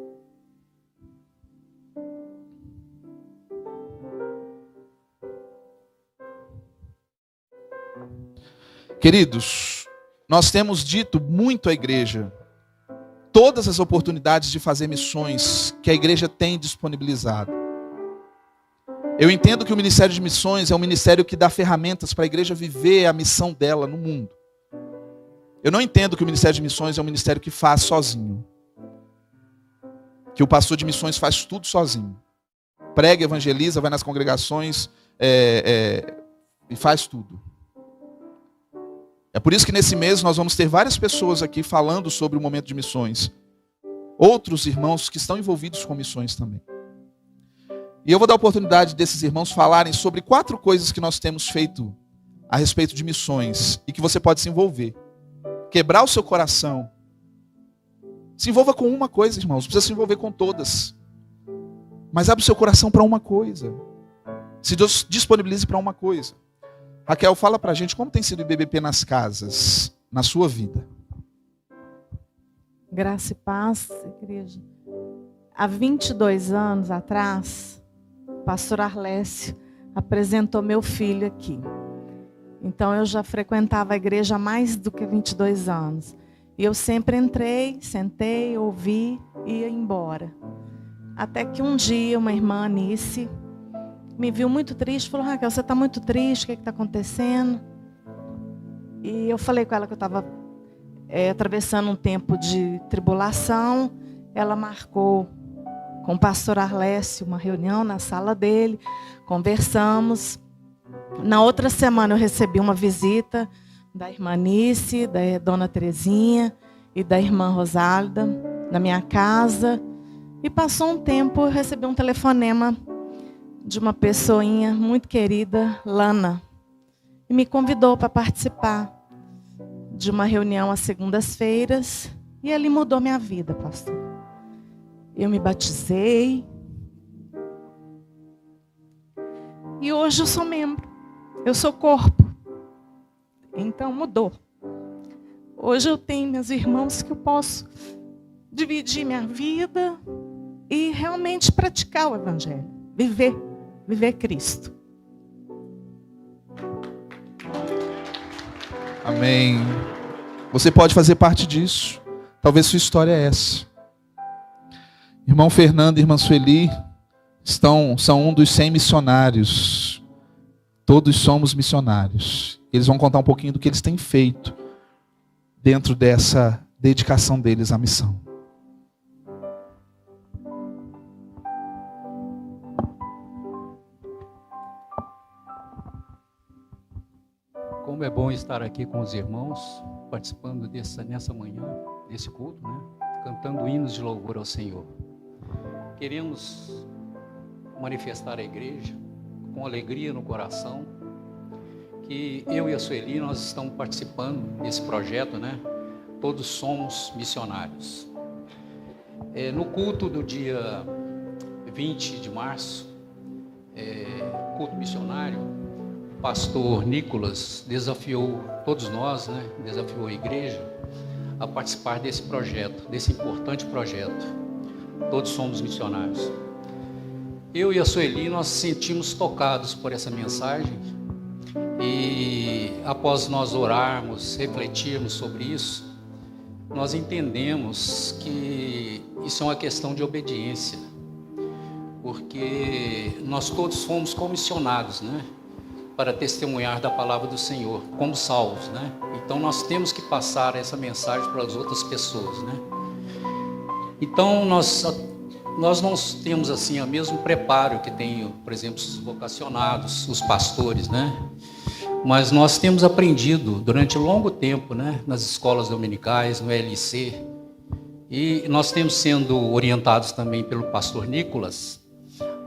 A: Queridos, nós temos dito muito à igreja, todas as oportunidades de fazer missões que a igreja tem disponibilizado. Eu entendo que o Ministério de Missões é um ministério que dá ferramentas para a igreja viver a missão dela no mundo. Eu não entendo que o Ministério de Missões é um ministério que faz sozinho. Que o pastor de missões faz tudo sozinho. Prega, evangeliza, vai nas congregações e faz tudo. É por isso que nesse mês nós vamos ter várias pessoas aqui falando sobre o momento de missões. Outros irmãos que estão envolvidos com missões também. E eu vou dar a oportunidade desses irmãos falarem sobre 4 coisas que nós temos feito a respeito de missões e que você pode se envolver. Quebrar o seu coração. Se envolva com uma coisa, irmãos. Não precisa se envolver com todas. Mas abre o seu coração para uma coisa. Se Deus disponibilize para uma coisa. Raquel, fala para a gente como tem sido o IBBP nas casas, na sua vida.
B: Graça e paz, igreja. Há 22 anos atrás, o pastor Arlécio apresentou meu filho aqui. Então eu já frequentava a igreja há mais do que 22 anos. E eu sempre entrei, sentei, ouvi e ia embora. Até que um dia uma irmã, Anice, me viu muito triste, falou, Raquel, você está muito triste, o que está acontecendo? E eu falei com ela que eu estava atravessando um tempo de tribulação. Ela marcou com o pastor Arlécio uma reunião na sala dele, conversamos. Na outra semana eu recebi uma visita da irmã Nice, da dona Terezinha e da irmã Rosalda na minha casa. E passou um tempo, eu recebi um telefonema de uma pessoinha muito querida, Lana. e me convidou para participar de uma reunião às segundas-feiras, e ele mudou minha vida, pastor. Eu me batizei, e hoje eu sou membro, eu sou corpo, então mudou. Hoje eu tenho meus irmãos que eu posso dividir minha vida e realmente praticar o Evangelho, viver Cristo.
A: Amém. Você pode fazer parte disso. Talvez sua história é essa. Irmão Fernando e irmã Sueli são um dos 100 missionários. Todos somos missionários. Eles vão contar um pouquinho do que eles têm feito dentro dessa dedicação deles à missão.
C: Como é bom estar aqui com os irmãos, participando nessa manhã, desse culto, né? Cantando hinos de louvor ao Senhor. Queremos manifestar à igreja, com alegria no coração, que eu e a Sueli, nós estamos participando desse projeto, né? Todos somos missionários. No culto do dia 20 de março, culto missionário, o pastor Nicolas desafiou todos nós, né? Desafiou a igreja a participar desse projeto, desse importante projeto. Todos somos missionários. Eu e a Sueli, nós sentimos tocados por essa mensagem e após nós orarmos, refletirmos sobre isso, nós entendemos que isso é uma questão de obediência, porque nós todos fomos comissionados, né, para testemunhar da palavra do Senhor, como salvos, né? Então nós temos que passar essa mensagem para as outras pessoas, né? Então nós não temos assim o mesmo preparo que tem, por exemplo, os vocacionados, os pastores, né? Mas nós temos aprendido durante longo tempo, né, nas escolas dominicais, no LC, e nós temos sendo orientados também pelo pastor Nicolas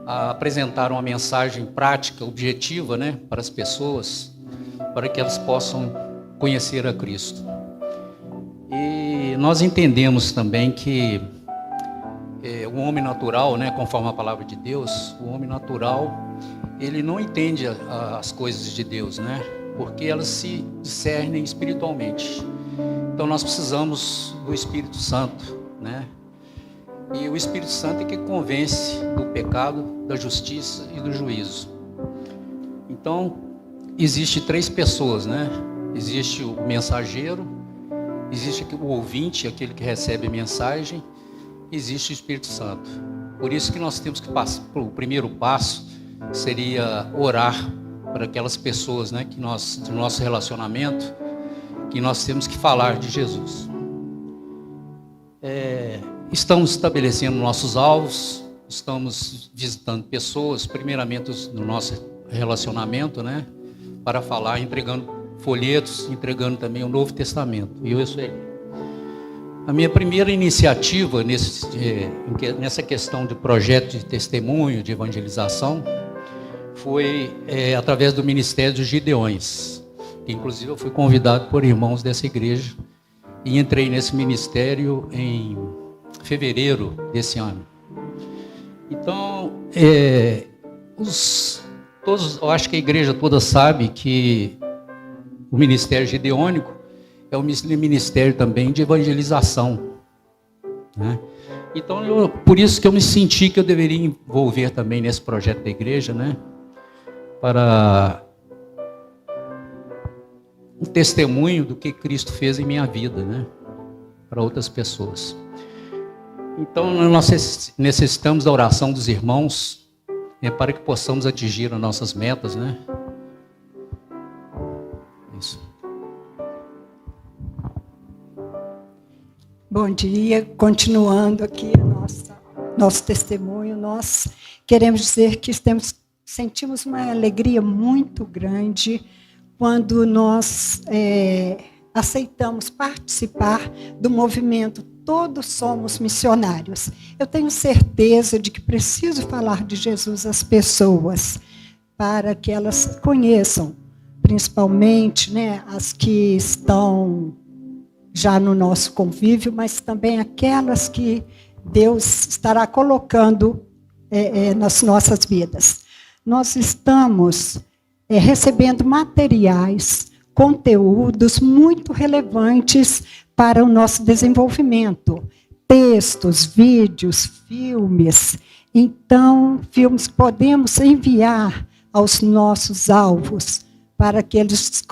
C: a apresentar uma mensagem prática, objetiva, né, para as pessoas, para que elas possam conhecer a Cristo. E nós entendemos também que o homem natural, né, conforme a palavra de Deus, o homem natural, ele não entende as coisas de Deus, né, porque elas se discernem espiritualmente. Então nós precisamos do Espírito Santo, né? E o Espírito Santo é que convence do pecado, da justiça e do juízo. Então, existe 3 pessoas, né? Existe o mensageiro, existe o ouvinte, aquele que recebe a mensagem, existe o Espírito Santo. Por isso que nós temos que passar, o primeiro passo seria orar para aquelas pessoas, né, que nós, do nosso relacionamento, que nós temos que falar de Jesus. Estamos estabelecendo nossos alvos, estamos visitando pessoas, primeiramente no nosso relacionamento, né, para falar, entregando folhetos, entregando também o Novo Testamento. E eu sei. A minha primeira iniciativa nessa questão de projeto de testemunho, de evangelização, foi através do Ministério dos Gideões. Inclusive eu fui convidado por irmãos dessa igreja e entrei nesse ministério em fevereiro desse ano. Então, eu acho que a igreja toda sabe que o Ministério Gideônico é um ministério também de evangelização, né? Então, por isso que eu me senti que eu deveria envolver também nesse projeto da igreja, né? Para um testemunho do que Cristo fez em minha vida, né? Para outras pessoas. Então, nós necessitamos da oração dos irmãos, para que possamos atingir as nossas metas, né? Isso.
D: Bom dia, continuando aqui nosso testemunho, nós queremos dizer que sentimos uma alegria muito grande quando nós aceitamos participar do movimento Todos Somos Missionários. Eu tenho certeza de que preciso falar de Jesus às pessoas, para que elas conheçam principalmente, né, as que estão já no nosso convívio, mas também aquelas que Deus estará colocando nas nossas vidas. Nós estamos recebendo materiais, conteúdos muito relevantes para o nosso desenvolvimento. Textos, vídeos, filmes. Então, filmes que podemos enviar aos nossos alvos, para que eles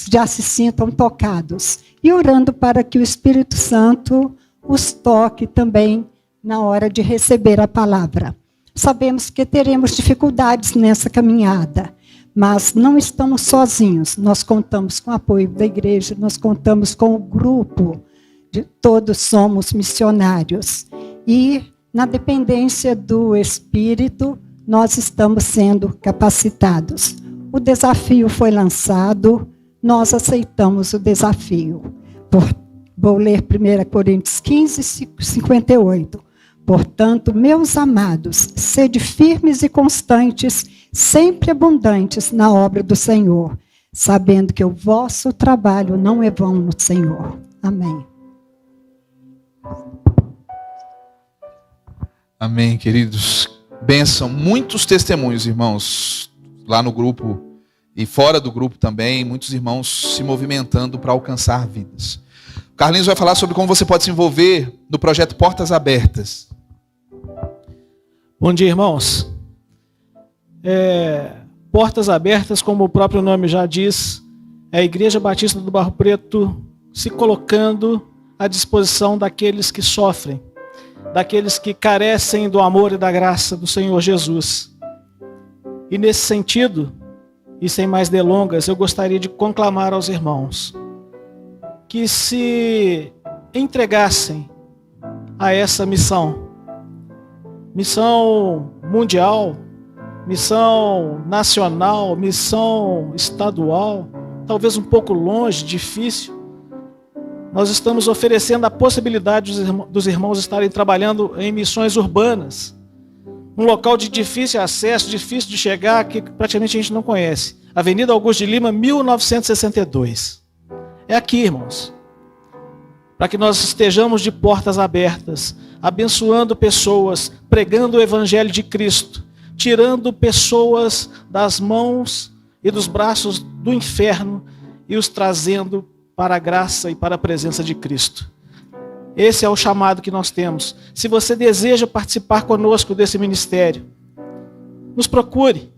D: já se sintam tocados. E orando para que o Espírito Santo os toque também na hora de receber a palavra. Sabemos que teremos dificuldades nessa caminhada, mas não estamos sozinhos. Nós contamos com o apoio da igreja, nós contamos com o grupo de Todos Somos Missionários. E, na dependência do Espírito, nós estamos sendo capacitados. O desafio foi lançado, nós aceitamos o desafio. Vou ler 1 Coríntios 15, 58. Portanto, meus amados, sede firmes e constantes, sempre abundantes na obra do Senhor, sabendo que o vosso trabalho não é vão no Senhor. Amém.
A: Amém, queridos. Bênção, muitos testemunhos, irmãos, lá no grupo e fora do grupo também, muitos irmãos se movimentando para alcançar vidas. O Carlinhos vai falar sobre como você pode se envolver no projeto Portas Abertas.
E: Bom dia, irmãos. Portas Abertas, como o próprio nome já diz, é a Igreja Batista do Barro Preto se colocando à disposição daqueles que sofrem, daqueles que carecem do amor e da graça do Senhor Jesus. E nesse sentido, e sem mais delongas, eu gostaria de conclamar aos irmãos que se entregassem a essa missão mundial, missão nacional, missão estadual, talvez um pouco longe, difícil. Nós estamos oferecendo a possibilidade dos irmãos estarem trabalhando em missões urbanas, um local de difícil acesso, difícil de chegar, que praticamente a gente não conhece. Avenida Augusto de Lima, 1962. É aqui, irmãos. Para que nós estejamos de portas abertas, abençoando pessoas, pregando o Evangelho de Cristo, tirando pessoas das mãos e dos braços do inferno e os trazendo para a graça e para a presença de Cristo. Esse é o chamado que nós temos. Se você deseja participar conosco desse ministério, nos procure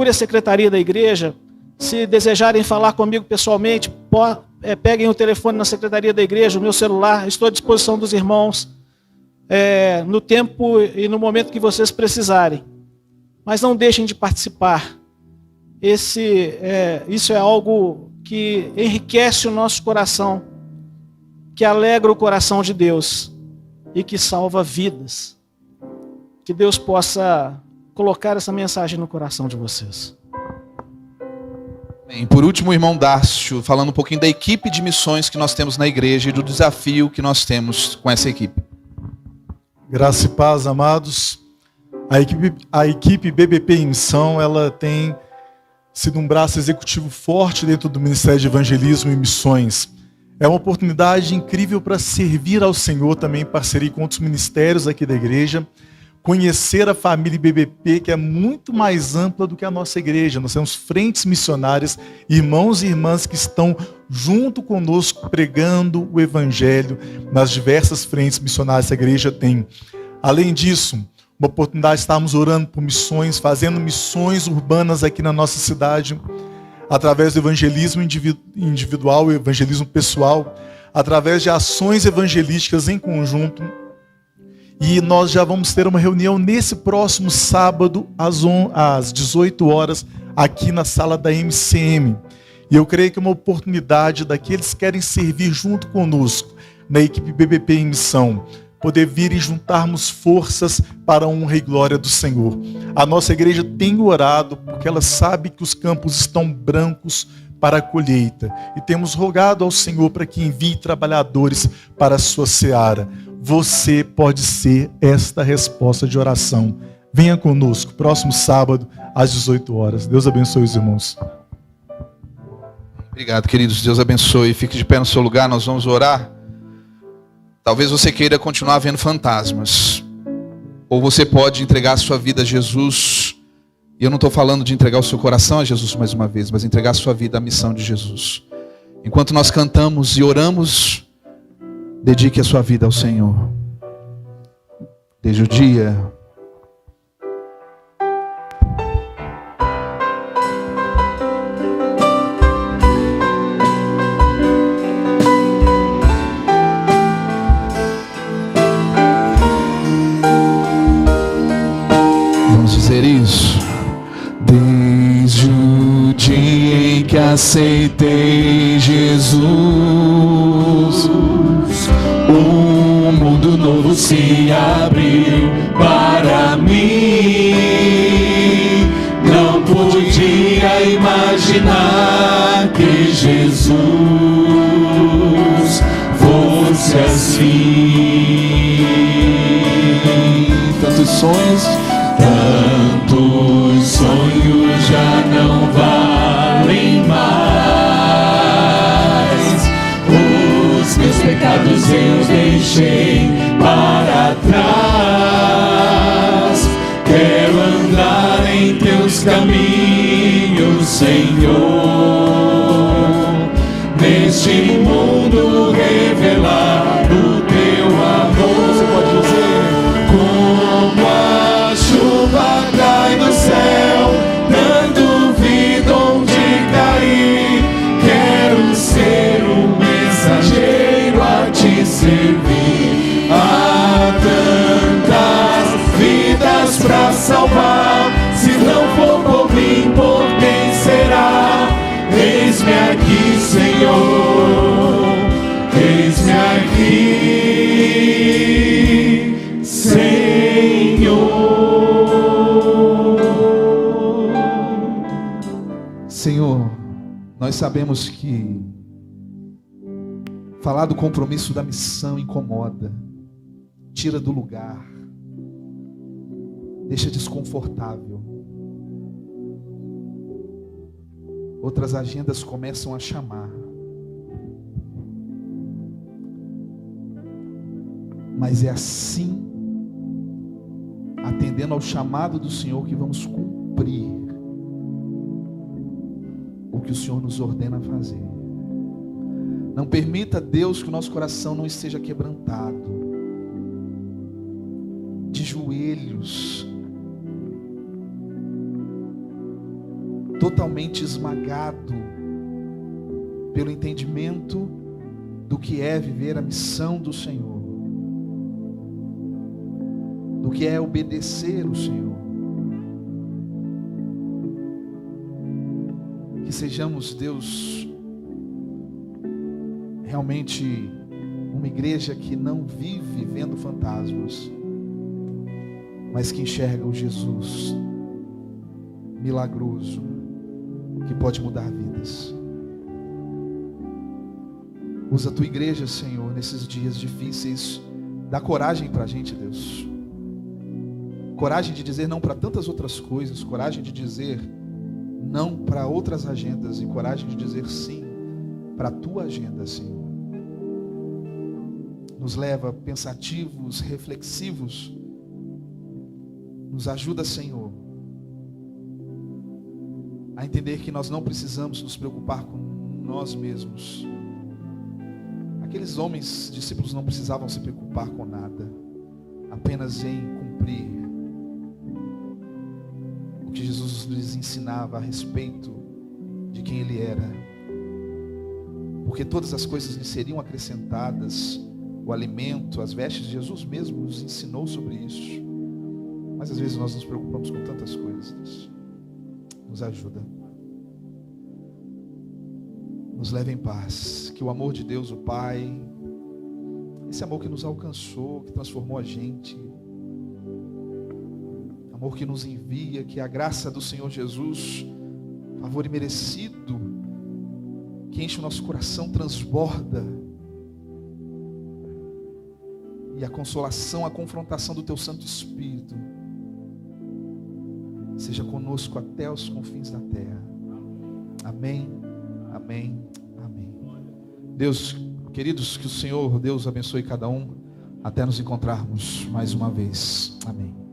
E: a secretaria da igreja. Se desejarem falar comigo pessoalmente, peguem o telefone na secretaria da igreja, o meu celular, estou à disposição dos irmãos, no tempo e no momento que vocês precisarem. Mas não deixem de participar. Isso é algo que enriquece o nosso coração, que alegra o coração de Deus e que salva vidas. Que Deus possa colocar essa mensagem no coração de vocês.
A: Bem, por último, o irmão Dácio, falando um pouquinho da equipe de missões que nós temos na igreja e do desafio que nós temos com essa equipe.
F: Graça e paz, amados. A equipe BBP em Missão, ela tem sido um braço executivo forte dentro do Ministério de Evangelismo e Missões. É uma oportunidade incrível para servir ao Senhor também em parceria com outros ministérios aqui da igreja, conhecer a família BBP, que é muito mais ampla do que a nossa igreja. Nós temos frentes missionárias, irmãos e irmãs que estão junto conosco pregando o Evangelho nas diversas frentes missionárias que a igreja tem. Além disso, uma oportunidade de estarmos orando por missões, fazendo missões urbanas aqui na nossa cidade, através do evangelismo individual e evangelismo pessoal, através de ações evangelísticas em conjunto. E nós já vamos ter uma reunião nesse próximo sábado, às 18 horas, aqui na sala da MCM. E eu creio que é uma oportunidade daqueles que querem servir junto conosco, na equipe BBP em Missão, poder vir e juntarmos forças para a honra e glória do Senhor. A nossa igreja tem orado, porque ela sabe que os campos estão brancos para a colheita. E temos rogado ao Senhor para que envie trabalhadores para a sua seara. Você pode ser esta resposta de oração. Venha conosco, próximo sábado, às 18 horas. Deus abençoe os irmãos.
A: Obrigado, queridos. Deus abençoe. Fique de pé no seu lugar, nós vamos orar. Talvez você queira continuar vendo fantasmas. Ou você pode entregar a sua vida a Jesus. E eu não estou falando de entregar o seu coração a Jesus mais uma vez, mas entregar a sua vida à missão de Jesus. Enquanto nós cantamos e oramos, dedique a sua vida ao Senhor. Desde o dia... isso. Desde o dia em que aceitei Jesus, um mundo novo se abriu para mim. Não podia imaginar que Jesus fosse assim. Tantos sonhos já não valem mais. Os meus pecados eu deixei para trás. Quero andar em teus caminhos, Senhor. Neste mundo revelar o teu amor. Você pode dizer: como a chuva cai do céu, dando vida onde cair. Quero ser um mensageiro a te servir. Há tantas vidas pra salvar. Se não for por mim, por quem será? Eis-me aqui, Senhor. Eis-me aqui, Senhor. Senhor, nós sabemos que falar do compromisso da missão incomoda, tira do lugar, deixa desconfortável. Outras agendas começam a chamar. Mas é assim, atendendo ao chamado do Senhor, que vamos cumprir o que o Senhor nos ordena fazer. Não permita, Deus, que o nosso coração não esteja quebrantado, de joelhos, totalmente esmagado pelo entendimento do que é viver a missão do Senhor, do que é obedecer o Senhor. Que sejamos, Deus, realmente uma igreja que não vive vendo fantasmas, mas que enxerga o Jesus milagroso, que pode mudar vidas. Usa a tua igreja, Senhor, nesses dias difíceis. Dá coragem para a gente, Deus. Coragem de dizer não para tantas outras coisas. Coragem de dizer não para outras agendas. E coragem de dizer sim para a tua agenda, Senhor. Nos leva pensativos, reflexivos. Nos ajuda, Senhor, a entender que nós não precisamos nos preocupar com nós mesmos. Aqueles homens, discípulos, não precisavam se preocupar com nada, apenas em cumprir o que Jesus lhes ensinava a respeito de quem Ele era. Porque todas as coisas lhes seriam acrescentadas, o alimento, as vestes. Jesus mesmo nos ensinou sobre isso. Mas às vezes nós nos preocupamos com tantas coisas. Nos ajuda. Nos leva em paz. Que o amor de Deus, o Pai, esse amor que nos alcançou, que transformou a gente, amor que nos envia, que a graça do Senhor Jesus, favor imerecido, que enche o nosso coração, transborda, e a consolação, a confrontação do Teu Santo Espírito seja conosco até os confins da terra. Amém, amém. Deus, queridos, que o Senhor, Deus abençoe cada um, até nos encontrarmos mais uma vez. Amém.